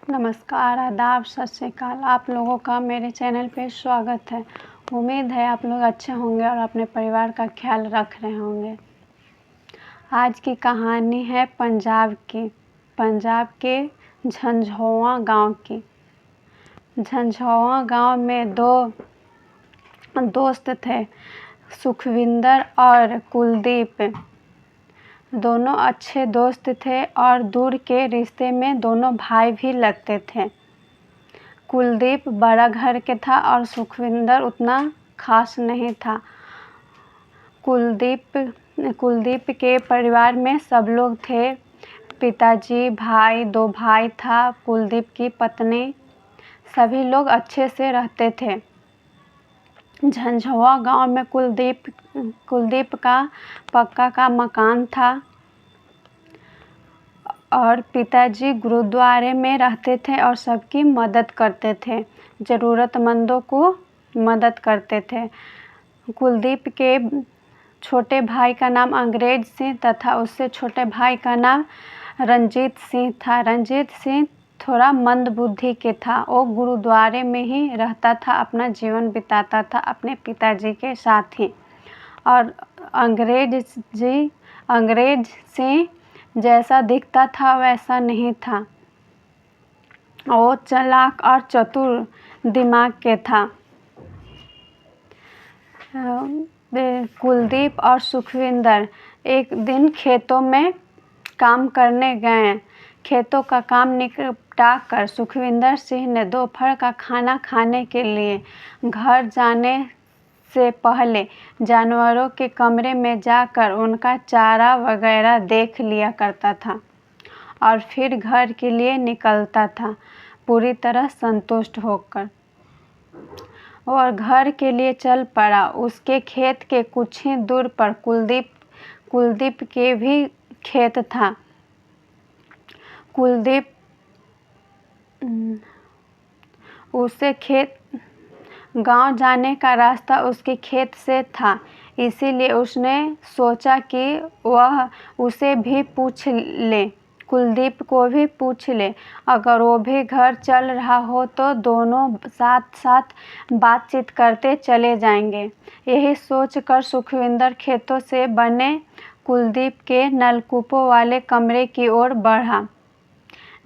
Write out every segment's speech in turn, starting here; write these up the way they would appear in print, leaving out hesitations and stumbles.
नमस्कार, आदाब, सत श्री अकाल। आप लोगों का मेरे चैनल पे स्वागत है। उम्मीद है आप लोग अच्छे होंगे और अपने परिवार का ख्याल रख रहे होंगे। आज की कहानी है पंजाब के झंझोआ गांव की। झंझोआ गांव में दो दोस्त थे, सुखविंदर और कुलदीप। दोनों अच्छे दोस्त थे और दूर के रिश्ते में दोनों भाई भी लगते थे। कुलदीप बड़ा घर के था और सुखविंदर उतना खास नहीं था। कुलदीप के परिवार में सब लोग थे, पिताजी, भाई, 2 भाई था, कुलदीप की पत्नी, सभी लोग अच्छे से रहते थे। झंझोआ गांव में कुलदीप का पक्का का मकान था और पिताजी गुरुद्वारे में रहते थे और सबकी मदद करते थे, ज़रूरतमंदों को मदद करते थे। कुलदीप के छोटे भाई का नाम अंग्रेज सिंह तथा उससे छोटे भाई का नाम रंजीत सिंह था। रंजीत सिंह थोड़ा मंदबुद्धि के था। वो गुरुद्वारे में ही रहता था, अपना जीवन बिताता था अपने पिताजी के साथ ही। और अंग्रेज सिंह जैसा दिखता था वैसा नहीं था। वो चालाक और चतुर दिमाग के था। कुलदीप और सुखविंदर एक दिन खेतों में काम करने गए। खेतों का काम निपटा कर सुखविंदर सिंह ने दोपहर का खाना खाने के लिए घर जाने से पहले जानवरों के कमरे में जाकर उनका चारा वगैरह देख लिया करता था और फिर घर के लिए निकलता था, पूरी तरह संतुष्ट होकर। और घर के लिए चल पड़ा। उसके खेत के कुछ ही दूर पर कुलदीप के भी खेत था। गांव जाने का रास्ता उसके खेत से था, इसीलिए उसने सोचा कि वह उसे भी पूछ ले, कुलदीप को भी पूछ ले। अगर वो भी घर चल रहा हो तो दोनों साथ साथ बातचीत करते चले जाएंगे। यही सोचकर सुखविंदर खेतों से बने कुलदीप के नलकूपों वाले कमरे की ओर बढ़ा।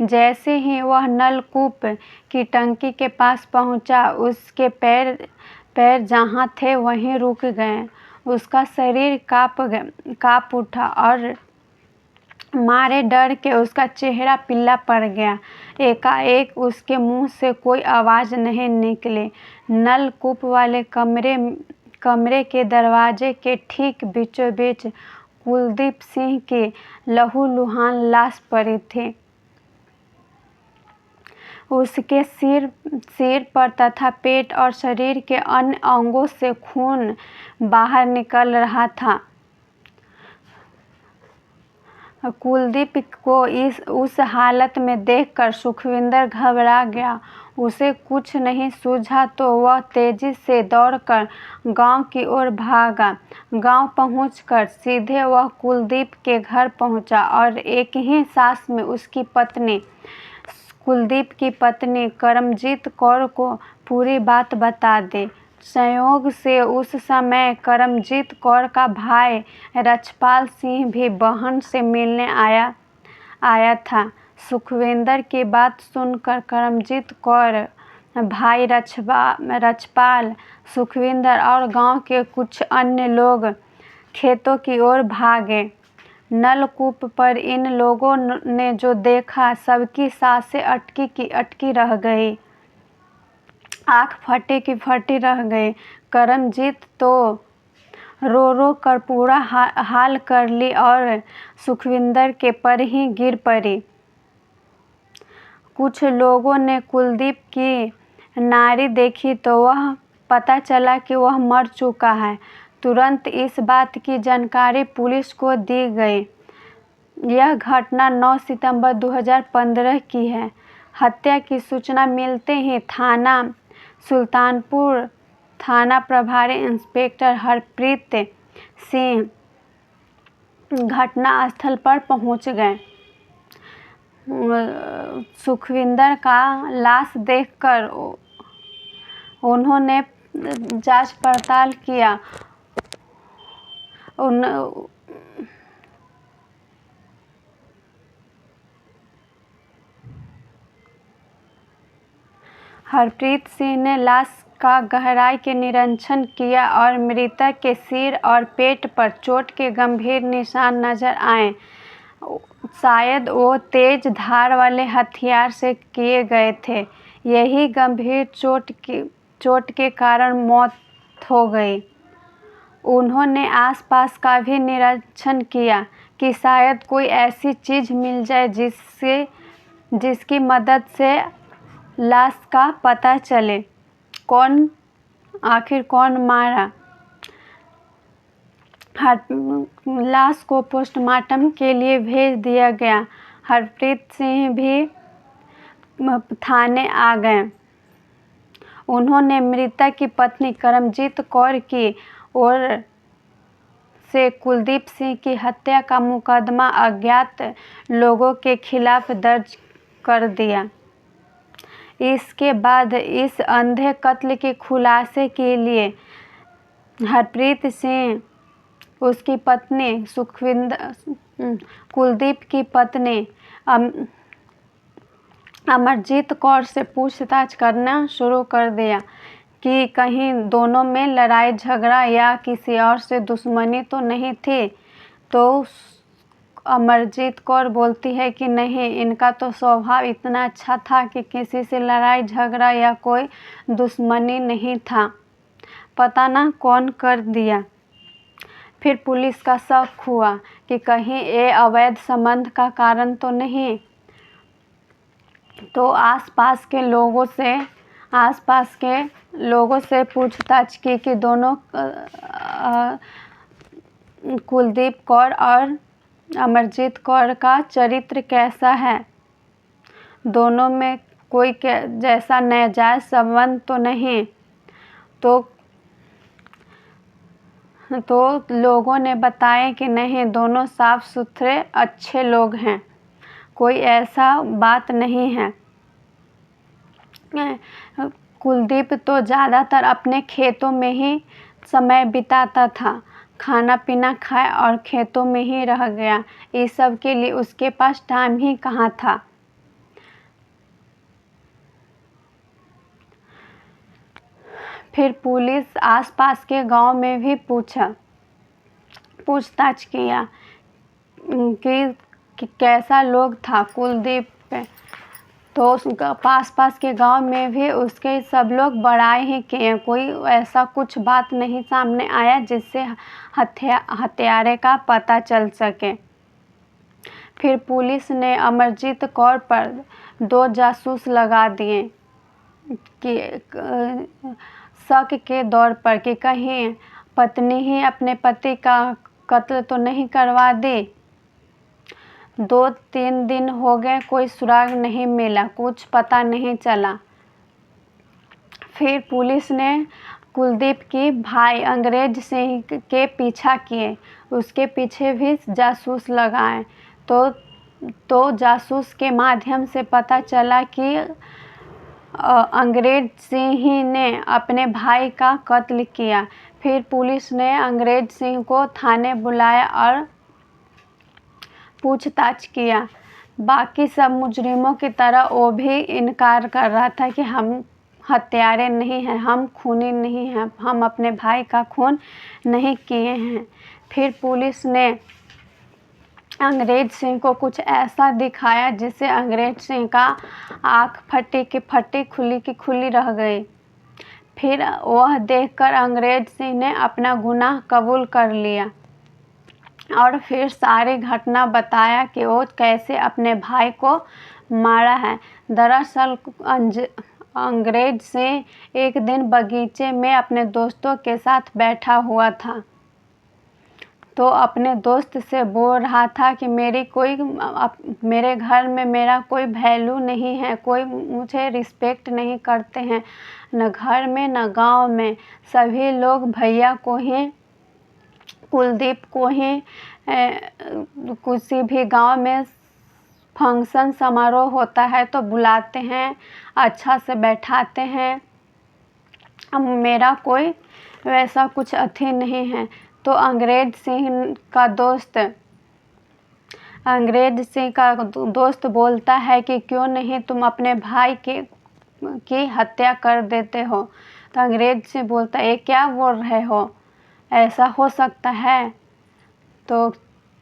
जैसे ही वह नलकूप की टंकी के पास पहुंचा, उसके पैर जहां थे वहीं रुक गए। उसका शरीर कांप उठा और मारे डर के उसका चेहरा पीला पड़ गया। एकाएक उसके मुंह से कोई आवाज़ नहीं निकली। नलकूप वाले कमरे के दरवाजे के ठीक बीचों बीच कुलदीप सिंह की लहूलुहान लाश पड़ी थी। उसके सिर पर तथा पेट और शरीर के अन्य अंगों से खून बाहर निकल रहा था। कुलदीप को उस हालत में देखकर सुखविंदर घबरा गया। उसे कुछ नहीं सूझा तो वह तेजी से दौड़कर गांव की ओर भागा। गांव पहुंचकर सीधे वह कुलदीप के घर पहुंचा और एक ही सांस में उसकी पत्नी, कुलदीप की पत्नी करमजीत कौर को पूरी बात बता दी। संयोग से उस समय करमजीत कौर का भाई रछपाल सिंह भी बहन से मिलने आया था। सुखविंदर की बात सुनकर करमजीत कौर, भाई रछपाल, सुखविंदर और गांव के कुछ अन्य लोग खेतों की ओर भागे। नलकूप पर इन लोगों ने जो देखा, सबकी सांसें अटकी की अटकी रह गई, आँख फटी की फटी रह गई। करमजीत तो रो रो कर पूरा हाल कर ली और सुखविंदर के पर ही गिर पड़ी। कुछ लोगों ने कुलदीप की नारी देखी तो वह पता चला कि वह मर चुका है। तुरंत इस बात की जानकारी पुलिस को दी गई। यह घटना 9 सितंबर 2015 की है। हत्या की सूचना मिलते ही थाना सुल्तानपुर थाना प्रभारी इंस्पेक्टर हरप्रीत सिंह घटना स्थल पर पहुंच गए। सुखविंदर का लाश देखकर उन्होंने जांच पड़ताल किया। हरप्रीत सिंह ने लाश का गहराई के निरीक्षण किया और मृतक के सिर और पेट पर चोट के गंभीर निशान नजर आए। शायद वो तेज धार वाले हथियार से किए गए थे। यही गंभीर चोट के कारण मौत हो गई। उन्होंने आसपास का भी निरीक्षण किया कि शायद कोई ऐसी चीज मिल जाए जिसकी मदद से लाश का पता चले आखिर कौन मारा। लाश को पोस्टमार्टम के लिए भेज दिया गया। हरप्रीत सिंह भी थाने आ गए। उन्होंने मृतक की पत्नी करमजीत कौर की ओर से कुलदीप सिंह की हत्या का मुकदमा अज्ञात लोगों के खिलाफ दर्ज कर दिया। इसके बाद इस अंधे कत्ल के खुलासे के लिए हरप्रीत सिंह, उसकी पत्नी कुलदीप की पत्नी अमरजीत कौर से पूछताछ करना शुरू कर दिया कि कहीं दोनों में लड़ाई झगड़ा या किसी और से दुश्मनी तो नहीं थी। तो अमरजीत कौर बोलती है कि नहीं, इनका तो स्वभाव इतना अच्छा था कि किसी से लड़ाई झगड़ा या कोई दुश्मनी नहीं था, पता ना कौन कर दिया। फिर पुलिस का शक हुआ कि कहीं ये अवैध संबंध का कारण तो नहीं। तो आसपास के लोगों से पूछताछ की कि दोनों कुलदीप कौर और अमरजीत कौर का चरित्र कैसा है, दोनों में कोई जैसा नाजायज संबंध तो नहीं। तो लोगों ने बताया कि नहीं, दोनों साफ सुथरे अच्छे लोग हैं, कोई ऐसा बात नहीं है। कुलदीप तो ज़्यादातर अपने खेतों में ही समय बिताता था, खाना पीना खाया और खेतों में ही रह गया। इस सब के लिए उसके पास टाइम ही कहाँ था। फिर पुलिस आसपास के गांव में भी पूछताछ किया कि कैसा लोग था कुलदीप। तो पास के गांव में भी उसके सब लोग बड़ाई ही किए, कोई ऐसा कुछ बात नहीं सामने आया जिससे हत्यारे का पता चल सके। फिर पुलिस ने अमरजीत कौर पर 2 जासूस लगा दिए कि शक के दौर पर कि कहीं पत्नी ही अपने पति का कत्ल तो नहीं करवा दी। 2-3 दिन हो गए, कोई सुराग नहीं मिला, कुछ पता नहीं चला। फिर पुलिस ने कुलदीप की भाई अंग्रेज सिंह के पीछा किए, उसके पीछे भी जासूस लगाए। तो जासूस के माध्यम से पता चला कि अंग्रेज सिंह ही ने अपने भाई का कत्ल किया। फिर पुलिस ने अंग्रेज सिंह को थाने बुलाया और पूछताछ किया। बाकी सब मुजरिमों की तरह वो भी इनकार कर रहा था कि हम हत्यारे नहीं हैं, हम खूनी नहीं हैं, हम अपने भाई का खून नहीं किए हैं। फिर पुलिस ने अंग्रेज सिंह को कुछ ऐसा दिखाया जिससे अंग्रेज सिंह का आँख फटी की फटी, खुली की खुली रह गई। फिर वह देखकर अंग्रेज सिंह ने अपना गुनाह कबूल कर लिया और फिर सारी घटना बताया कि वो कैसे अपने भाई को मारा है। दरअसल अंग्रेज सिंह एक दिन बगीचे में अपने दोस्तों के साथ बैठा हुआ था, तो अपने दोस्त से बोल रहा था कि मेरे घर में मेरा कोई वैल्यू नहीं है, कोई मुझे रिस्पेक्ट नहीं करते हैं, न घर में न गांव में। सभी लोग भैया को ही, कुलदीप को ही किसी भी गांव में फंक्शन समारोह होता है तो बुलाते हैं, अच्छा से बैठाते हैं। अब मेरा कोई वैसा कुछ अथी नहीं है। तो अंग्रेज सिंह का दोस्त बोलता है कि क्यों नहीं तुम अपने भाई की हत्या कर देते हो। तो अंग्रेज सिंह बोलता है, ये क्या बोल रहे हो, ऐसा हो सकता है? तो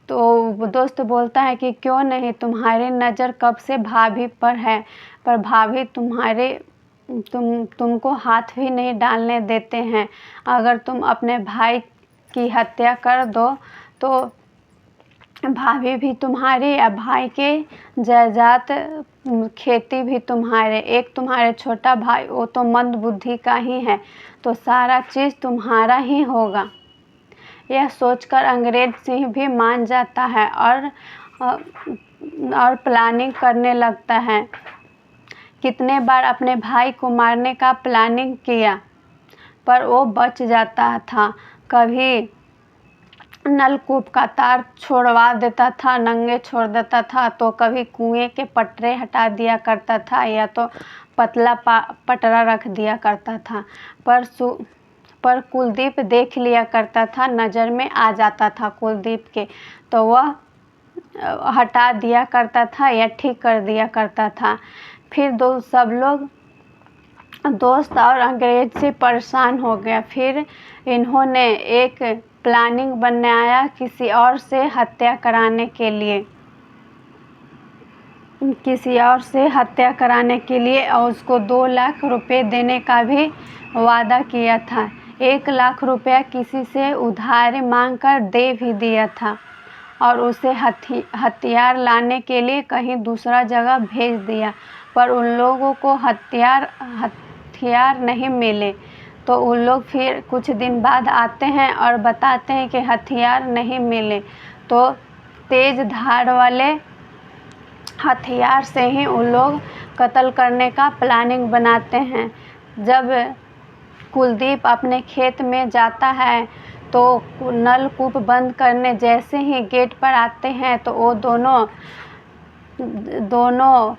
दोस्त बोलता है कि क्यों नहीं, तुम्हारी नज़र कब से भाभी पर है, पर भाभी तुमको हाथ भी नहीं डालने देते हैं। अगर तुम अपने भाई की हत्या कर दो तो भाभी भी तुम्हारी या भाई के जायदाद खेती भी तुम्हारे। एक तुम्हारे छोटा भाई, वो तो मंद बुद्धि का ही है, तो सारा चीज़ तुम्हारा ही होगा। यह सोचकर अंग्रेज सिंह भी मान जाता है और प्लानिंग करने लगता है। कितने बार अपने भाई को मारने का प्लानिंग किया पर वो बच जाता था। कभी नलकूप का तार छोड़वा देता था, नंगे छोड़ देता था, तो कभी कुएं के पटरे हटा दिया करता था, या तो पतला पटरा रख दिया करता था। पर कुलदीप देख लिया करता था, नज़र में आ जाता था कुलदीप के, तो वह हटा दिया करता था या ठीक कर दिया करता था। फिर सब लोग दोस्त और अंग्रेज से परेशान हो गया। फिर इन्होंने एक प्लानिंग बनाया किसी और से हत्या कराने के लिए और उसको 2 लाख रुपए देने का भी वादा किया था। 1 लाख रुपया किसी से उधार मांगकर दे भी दिया था और उसे हथियार लाने के लिए कहीं दूसरा जगह भेज दिया, पर उन लोगों को हथियार नहीं मिले। तो उन लोग फिर कुछ दिन बाद आते हैं और बताते हैं कि हथियार नहीं मिले। तो तेज धार वाले हथियार से ही उन लोग कत्ल करने का प्लानिंग बनाते हैं। जब कुलदीप अपने खेत में जाता है तो नलकूप बंद करने जैसे ही गेट पर आते हैं तो वो दोनों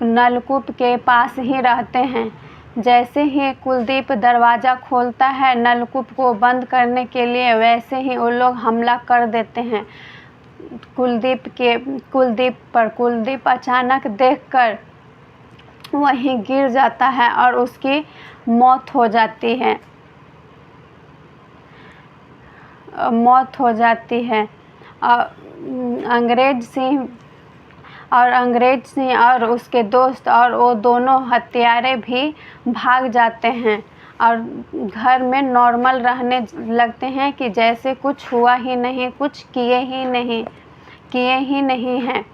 नलकूप के पास ही रहते हैं। जैसे ही कुलदीप दरवाज़ा खोलता है नलकूप को बंद करने के लिए, वैसे ही वो लोग हमला कर देते हैं कुलदीप पर। कुलदीप अचानक देखकर वहीं गिर जाता है और उसकी मौत हो जाती है। अंग्रेज सिंह और उसके दोस्त और वो दोनों हत्यारे भी भाग जाते हैं और घर में नॉर्मल रहने लगते हैं कि जैसे कुछ हुआ ही नहीं, कुछ किए ही नहीं हैं।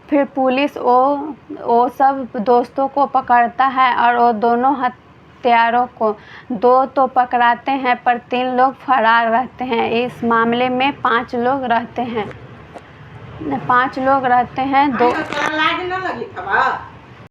फिर पुलिस वो सब दोस्तों को पकड़ता है और वो दोनों हत्यारों को 2 तो पकड़ाते हैं पर 3 लोग फरार रहते हैं। इस मामले में 5 लोग रहते हैं। 5 लोग रहते हैं।